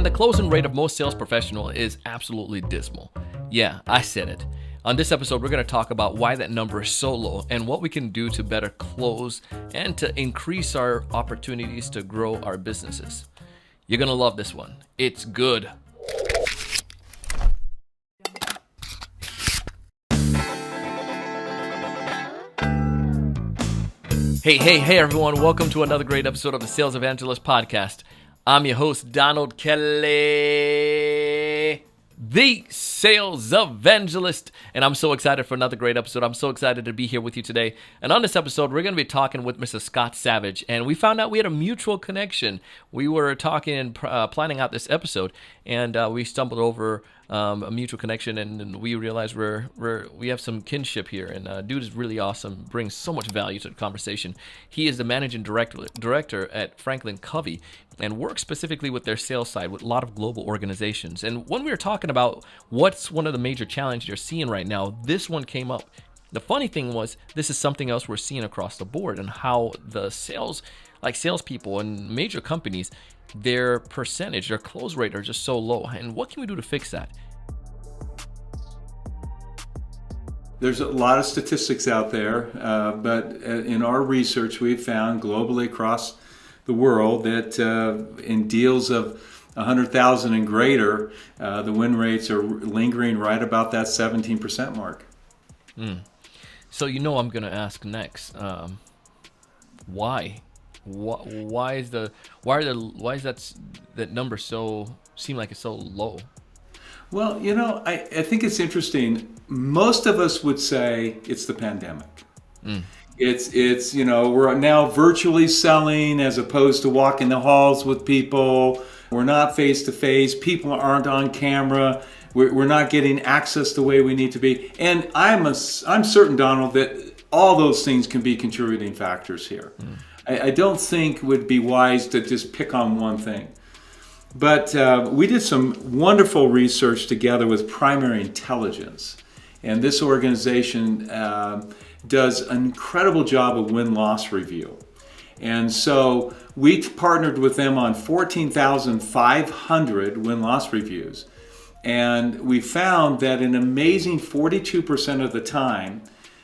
the closing rate of most sales professionals is absolutely dismal. Yeah, I said it. On this episode, we're going to talk about why that number is so low and what we can do to better close and to increase our opportunities to grow our businesses. You're going to love this one. It's good. Hey, everyone. Welcome to another great episode of the Sales Evangelist podcast. I'm your host, Donald Kelly, the Sales Evangelist, and I'm so excited for another great episode. I'm so excited to be here with you today. And on this episode, we're going to be talking with Mr. Scott Savage, and we found out we had a mutual connection. We were talking and planning out this episode, and we stumbled over a mutual connection, and we realized we have some kinship here. And dude is really awesome, brings so much value to the conversation. He is the managing director at Franklin Covey, and works specifically with their sales side with a lot of global organizations. And when we were talking about what's one of the major challenges you're seeing right now, this one came up. The funny thing was, this is something else we're seeing across the board, and how the salespeople in major companies, their percentage, their close rate are just so low. And what can we do to fix that? There's a lot of statistics out there, but in our research, we've found globally across the world that in deals of 100,000 and greater, the win rates are lingering right about that 17% mark. So I'm going to ask next, why? Why is that number seem like it's so low? Well, I think it's interesting. Most of us would say it's the pandemic. It's we're now virtually selling as opposed to walking the halls with people. We're not face to face. People aren't on camera. We're not getting access the way we need to be. And I'm certain, Donald, that all those things can be contributing factors here. I don't think it would be wise to just pick on one thing. But we did some wonderful research together with Primary Intelligence. And this organization does an incredible job of win-loss review. And so we partnered with them on 14,500 win-loss reviews. And we found that an amazing 42% of the time,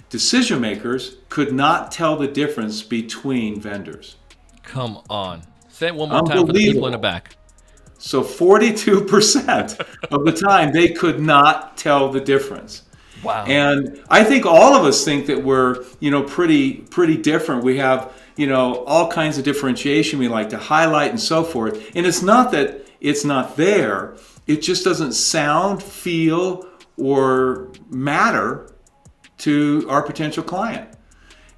decision makers could not tell the difference between vendors. Come on. Say it one more time for the people in the back. So 42% of the time, they could not tell the difference. Wow. And I think all of us think that we're, pretty different. We have, all kinds of differentiation we like to highlight and so forth. And it's not that it's not there. It just doesn't sound, feel, or matter to our potential client.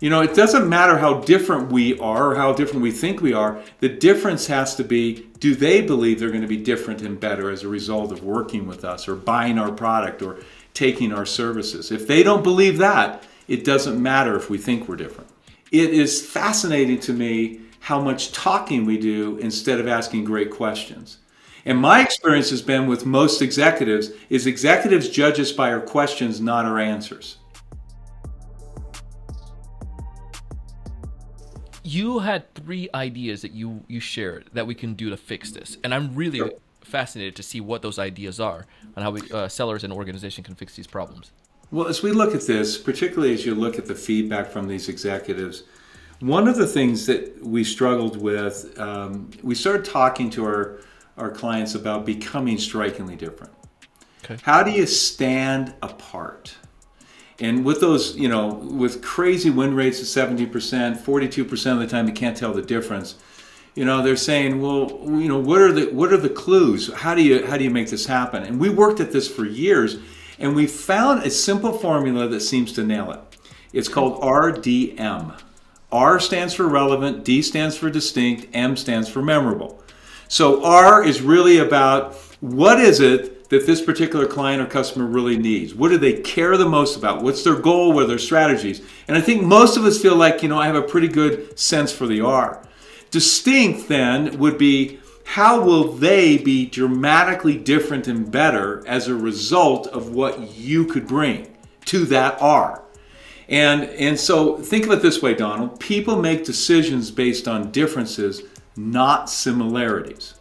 It doesn't matter how different we are or how different we think we are. The difference has to be, do they believe they're going to be different and better as a result of working with us or buying our product or taking our services? If they don't believe that, it doesn't matter if we think we're different. It is fascinating to me how much talking we do instead of asking great questions. And my experience has been with most executives judge us by our questions, not our answers. You had 3 ideas that you shared that we can do to fix this. And I'm really fascinated to see what those ideas are and how sellers and organizations can fix these problems. Well, as we look at this, particularly as you look at the feedback from these executives, one of the things that we struggled with, we started talking to our clients about becoming strikingly different. Okay. How do you stand apart? And with those, with crazy win rates of 70%, 42% of the time you can't tell the difference. They're saying, well, what are the clues? How do you make this happen? And we worked at this for years, and we found a simple formula that seems to nail it. It's called RDM. R stands for relevant, D stands for distinct, M stands for memorable. So R is really about what is it that this particular client or customer really needs? What do they care the most about? What's their goal? What are their strategies? And I think most of us feel like, I have a pretty good sense for the R. Distinct then would be, how will they be dramatically different and better as a result of what you could bring to that R? And so think of it this way, Donald. People make decisions based on differences, not similarities.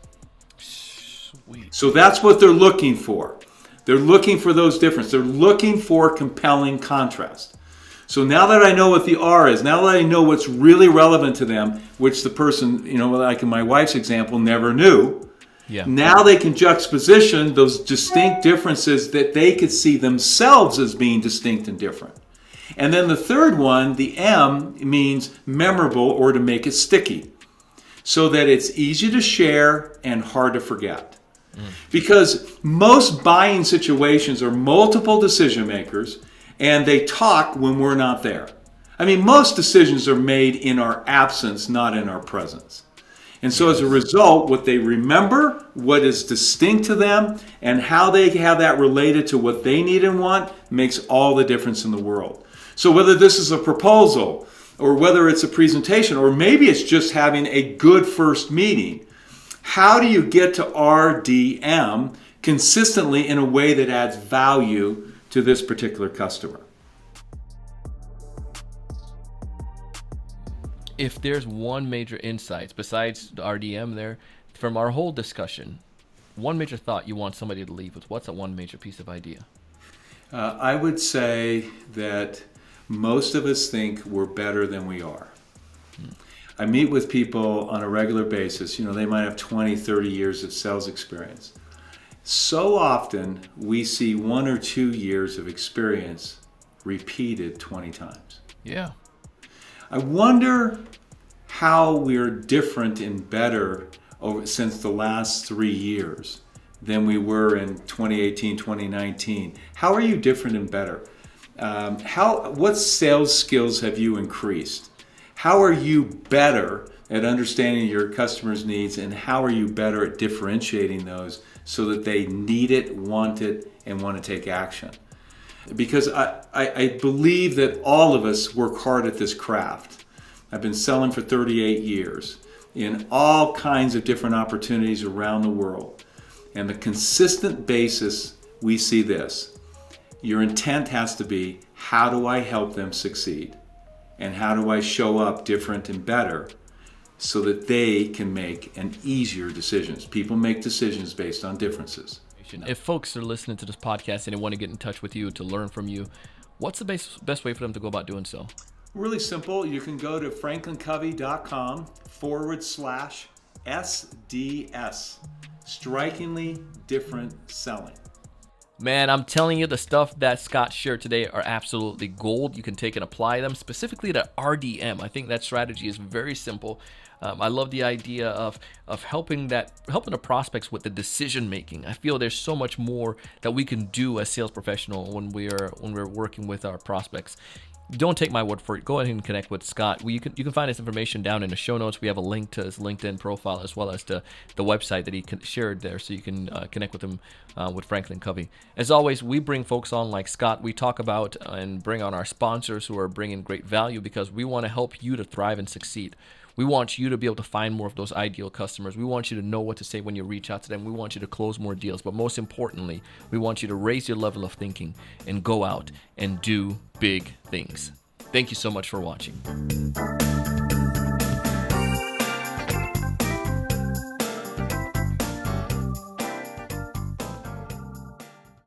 Sweet. So that's what they're looking for. They're looking for those differences. They're looking for compelling contrast. So now that I know what the R is, now that I know what's really relevant to them, which the person, like in my wife's example, never knew, now they can juxtaposition those distinct differences that they could see themselves as being distinct and different. And then the third one, the M, means memorable or to make it sticky, so that it's easy to share and hard to forget. Because most buying situations are multiple decision makers, and they talk when we're not there. I mean, most decisions are made in our absence, not in our presence. And so as a result, what they remember, what is distinct to them, and how they have that related to what they need and want makes all the difference in the world. So whether this is a proposal, or whether it's a presentation, or maybe it's just having a good first meeting, how do you get to RDM consistently in a way that adds value to this particular customer? If there's one major insight besides the RDM there, from our whole discussion, one major thought you want somebody to leave with, what's that one major piece of idea? I would say that most of us think we're better than we are. I meet with people on a regular basis. They might have 20, 30 years of sales experience. So often we see 1 or 2 years of experience repeated 20 times. Yeah. I wonder how we're different and better since the last 3 years than we were in 2018, 2019. How are you different and better? What sales skills have you increased? How are you better at understanding your customers' needs, and how are you better at differentiating those so that they need it, want it, and want to take action? Because I believe that all of us work hard at this craft. I've been selling for 38 years in all kinds of different opportunities around the world. And the consistent basis, we see this. Your intent has to be, how do I help them succeed? And how do I show up different and better so that they can make an easier decisions? People make decisions based on differences. If folks are listening to this podcast and they want to get in touch with you to learn from you, what's the best way for them to go about doing so? Really simple. You can go to franklincovey.com/SDS. Strikingly different selling. Man, I'm telling you, the stuff that Scott shared today are absolutely gold. You can take and apply them, specifically to RDM. I think that strategy is very simple. I love the idea of helping the prospects with the decision making. I feel there's so much more that we can do as sales professionals when we're working with our prospects. Don't take my word for it. Go ahead and connect with Scott. You can find his information down in the show notes. We have a link to his LinkedIn profile as well as to the website that he shared there, so you can connect with him with Franklin Covey. As always, we bring folks on like Scott. We talk about and bring on our sponsors who are bringing great value because we want to help you to thrive and succeed. We want you to be able to find more of those ideal customers. We want you to know what to say when you reach out to them. We want you to close more deals. But most importantly, we want you to raise your level of thinking and go out and do big things. Thank you so much for watching.